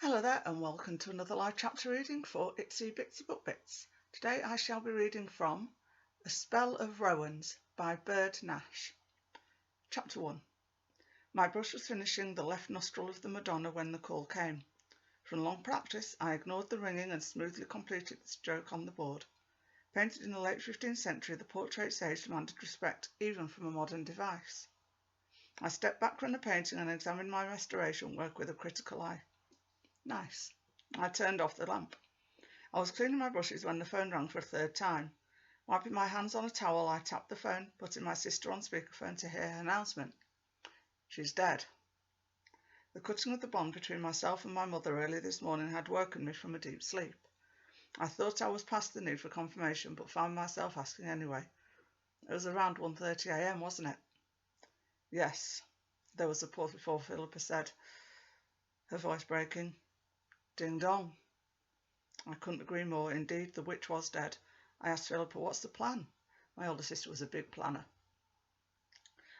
Hello there and welcome to another live chapter reading for Itsy Bitsy Book Bits. Today I shall be reading from A Spell of Rowans by Byrd, Nash. Chapter 1. My brush was finishing the left nostril of the Madonna when the call came. From long practice I ignored the ringing and smoothly completed the stroke on the board. Painted in the late 15th century, the portrait sage demanded respect even from a modern device. I stepped back from the painting and examined my restoration work with a critical eye. Nice. I turned off the lamp. I was cleaning my brushes when the phone rang for a third time. Wiping my hands on a towel, I tapped the phone, putting my sister on speakerphone to hear her announcement. She's dead. The cutting of the bond between myself and my mother early this morning had woken me from a deep sleep. I thought I was past the need for confirmation, but found myself asking anyway. It was around 1:30 a.m, wasn't it? Yes. There was a pause before Philippa said, her voice breaking. Ding dong. I couldn't agree more. Indeed, the witch was dead. I asked Philippa, what's the plan? My older sister was a big planner.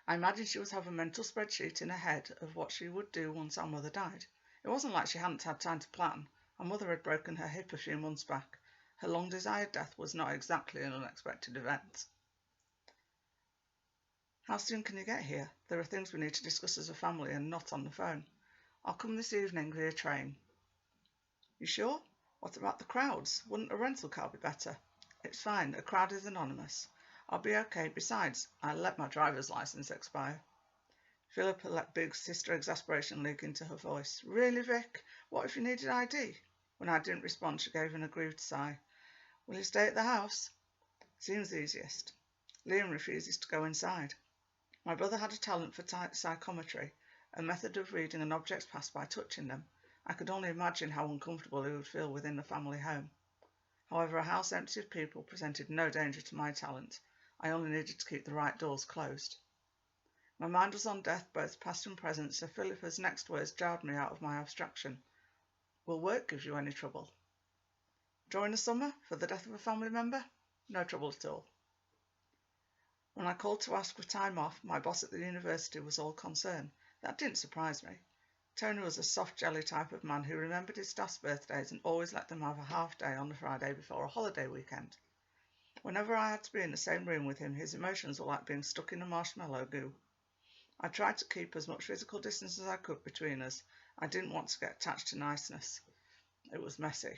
I imagined she was having a mental spreadsheet in her head of what she would do once our mother died. It wasn't like she hadn't had time to plan. Our mother had broken her hip a few months back. Her long-desired death was not exactly an unexpected event. How soon can you get here? There are things we need to discuss as a family and not on the phone. I'll come this evening via train. You sure? What about the crowds? Wouldn't a rental car be better? It's fine. A crowd is anonymous. I'll be okay. Besides, I let my driver's license expire. Philippa let big sister exasperation leak into her voice. Really, Vic? What if you needed ID? When I didn't respond, she gave an aggrieved sigh. Will you stay at the house? Seems easiest. Liam refuses to go inside. My brother had a talent for psychometry, a method of reading an object's past by touching them. I could only imagine how uncomfortable he would feel within the family home. However, a house empty of people presented no danger to my talent. I only needed to keep the right doors closed. My mind was on death, both past and present, so Philippa's next words jarred me out of my abstraction. Will work give you any trouble? During the summer, for the death of a family member? No trouble at all. When I called to ask for time off, my boss at the university was all concern. That didn't surprise me. Tony was a soft jelly type of man who remembered his staff's birthdays and always let them have a half day on the Friday before a holiday weekend. Whenever I had to be in the same room with him, his emotions were like being stuck in a marshmallow goo. I tried to keep as much physical distance as I could between us. I didn't want to get attached to niceness. It was messy.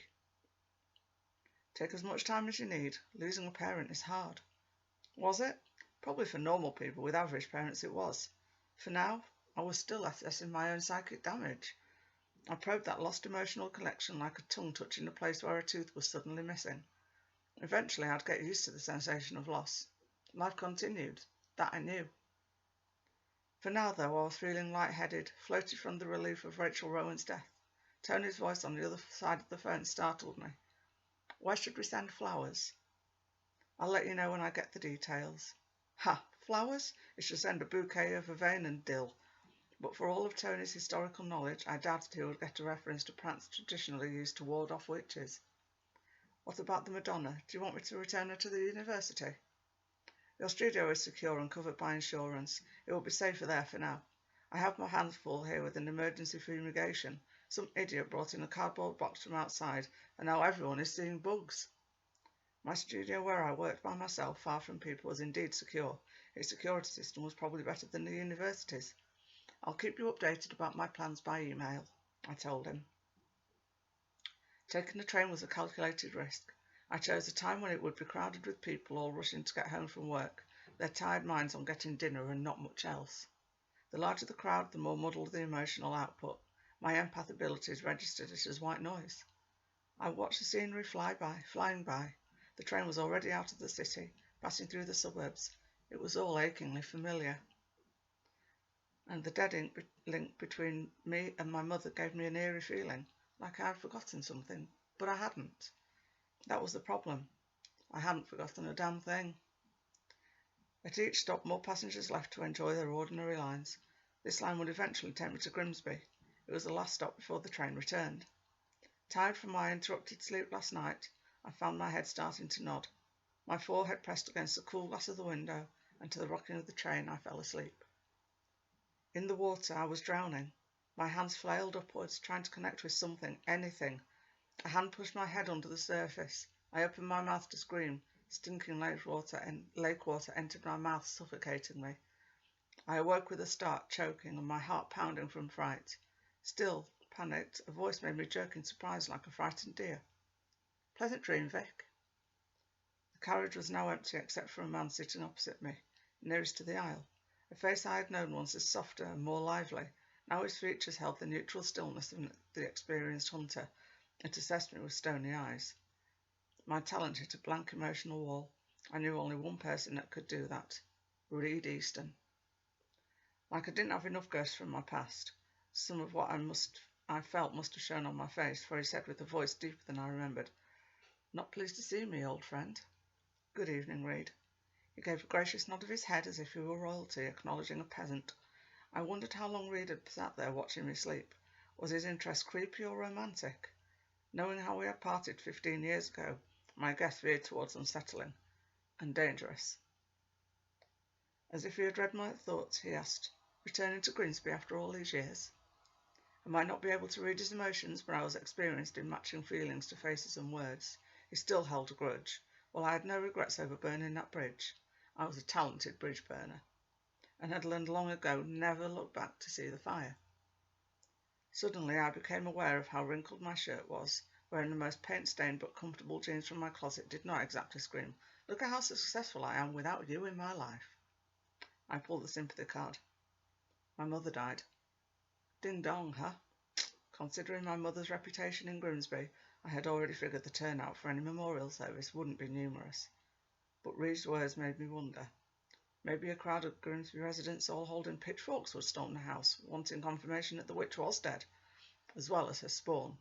Take as much time as you need. Losing a parent is hard. Was it? Probably for normal people with average parents it was. For now, I was still assessing my own psychic damage. I probed that lost emotional connection like a tongue touching the place where a tooth was suddenly missing. Eventually I'd get used to the sensation of loss. Life continued. That I knew. For now, though, I was feeling lightheaded, floated from the relief of Rachel Rowan's death. Tony's voice on the other side of the phone startled me. Why should we send flowers? I'll let you know when I get the details. Ha! Flowers? You should send a bouquet of vervain and dill. But for all of Tony's historical knowledge, I doubted he would get a reference to plants traditionally used to ward off witches. What about the Madonna? Do you want me to return her to the university? Your studio is secure and covered by insurance. It will be safer there for now. I have my hands full here with an emergency fumigation. Some idiot brought in a cardboard box from outside, and now everyone is seeing bugs. My studio where I worked by myself, far from people, was indeed secure. Its security system was probably better than the university's. I'll keep you updated about my plans by email, I told him. Taking the train was a calculated risk. I chose a time when it would be crowded with people all rushing to get home from work, their tired minds on getting dinner and not much else. The larger the crowd, the more muddled the emotional output. My empath abilities registered it as white noise. I watched the scenery flying by. The train was already out of the city, passing through the suburbs. It was all achingly familiar. And the dead link between me and my mother gave me an eerie feeling, like I had forgotten something, but I hadn't. That was the problem. I hadn't forgotten a damn thing. At each stop, more passengers left to enjoy their ordinary lines. This line would eventually take me to Grimsby. It was the last stop before the train returned. Tired from my interrupted sleep last night, I found my head starting to nod. My forehead pressed against the cool glass of the window, and to the rocking of the train I fell asleep. In the water I was drowning. My hands flailed upwards, trying to connect with something, anything. A hand pushed my head under the surface. I opened my mouth to scream. Stinking lake water entered my mouth, suffocating me. I awoke with a start, choking, and my heart pounding from fright. Still, panicked, a voice made me jerk in surprise like a frightened deer. "Pleasant dream, Vic." The carriage was now empty except for a man sitting opposite me, nearest to the aisle. A face I had known once as softer and more lively. Now his features held the neutral stillness of the experienced hunter. It assessed me with stony eyes. My talent hit a blank emotional wall. I knew only one person that could do that. Reed Easton. Like I didn't have enough ghosts from my past. Some of what I felt must have shown on my face, for he said with a voice deeper than I remembered, "Not pleased to see me, old friend." "Good evening, Reed." He gave a gracious nod of his head as if he were royalty, acknowledging a peasant. I wondered how long Reed had sat there watching me sleep. Was his interest creepy or romantic? Knowing how we had parted 15 years ago, my guess veered towards unsettling and dangerous. As if he had read my thoughts, he asked, "Returning to Grimsby after all these years?" I might not be able to read his emotions, but I was experienced in matching feelings to faces and words. He still held a grudge. Well, I had no regrets over burning that bridge. I was a talented bridge burner, and had learned long ago never look back to see the fire. Suddenly I became aware of how wrinkled my shirt was. Wearing the most paint-stained but comfortable jeans from my closet did not exactly scream, "Look at how successful I am without you in my life." I pulled the sympathy card. "My mother died." Ding dong, huh? Considering my mother's reputation in Grimsby, I had already figured the turnout for any memorial service wouldn't be numerous. But Reed's words made me wonder. Maybe a crowd of Grimsby residents all holding pitchforks would storm the house, wanting confirmation that the witch was dead, as well as her spawn.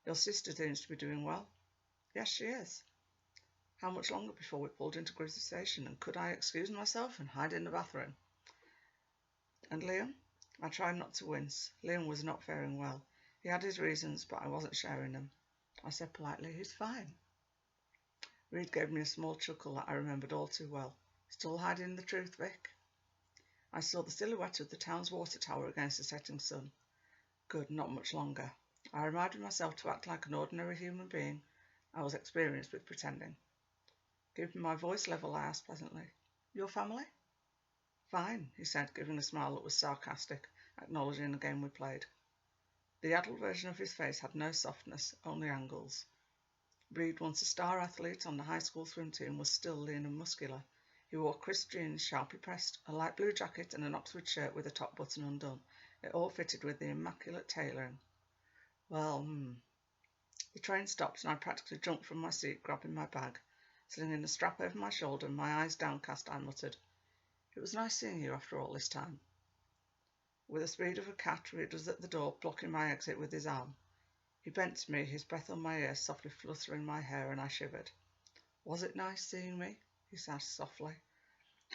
"Your sister seems to be doing well." "Yes, she is." How much longer before we pulled into Grimsby Station, and could I excuse myself and hide in the bathroom? "And Liam?" I tried not to wince. Liam was not faring well. He had his reasons, but I wasn't sharing them. I said politely, "He's fine." Reed gave me a small chuckle that I remembered all too well. "Still hiding the truth, Vic?" I saw the silhouette of the town's water tower against the setting sun. Good, not much longer. I reminded myself to act like an ordinary human being. I was experienced with pretending. Keeping my voice level, I asked pleasantly, "Your family?" "Fine," he said, giving a smile that was sarcastic, acknowledging the game we played. The adult version of his face had no softness, only angles. Reed, once a star athlete on the high school swim team, was still lean and muscular. He wore crisp jeans, sharply pressed, a light blue jacket, and an Oxford shirt with the top button undone. It all fitted with the immaculate tailoring. Well, The train stopped, and I practically jumped from my seat, grabbing my bag. Slinging the strap over my shoulder, my eyes downcast, I muttered, "It was nice seeing you after all this time." With the speed of a cat, Reed was at the door, blocking my exit with his arm. He bent to me, his breath on my ear, softly fluttering my hair, and I shivered. "Was it nice seeing me?" he asked softly.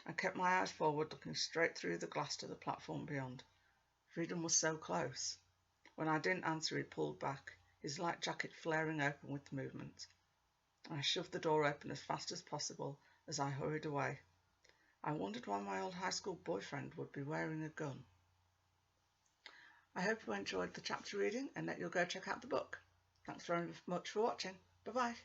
I kept my eyes forward, looking straight through the glass to the platform beyond. Freedom was so close. When I didn't answer, he pulled back, his light jacket flaring open with the movement. I shoved the door open as fast as possible as I hurried away. I wondered why my old high school boyfriend would be wearing a gun. I hope you enjoyed the chapter reading and that you'll go check out the book. Thanks very much for watching. Bye-bye.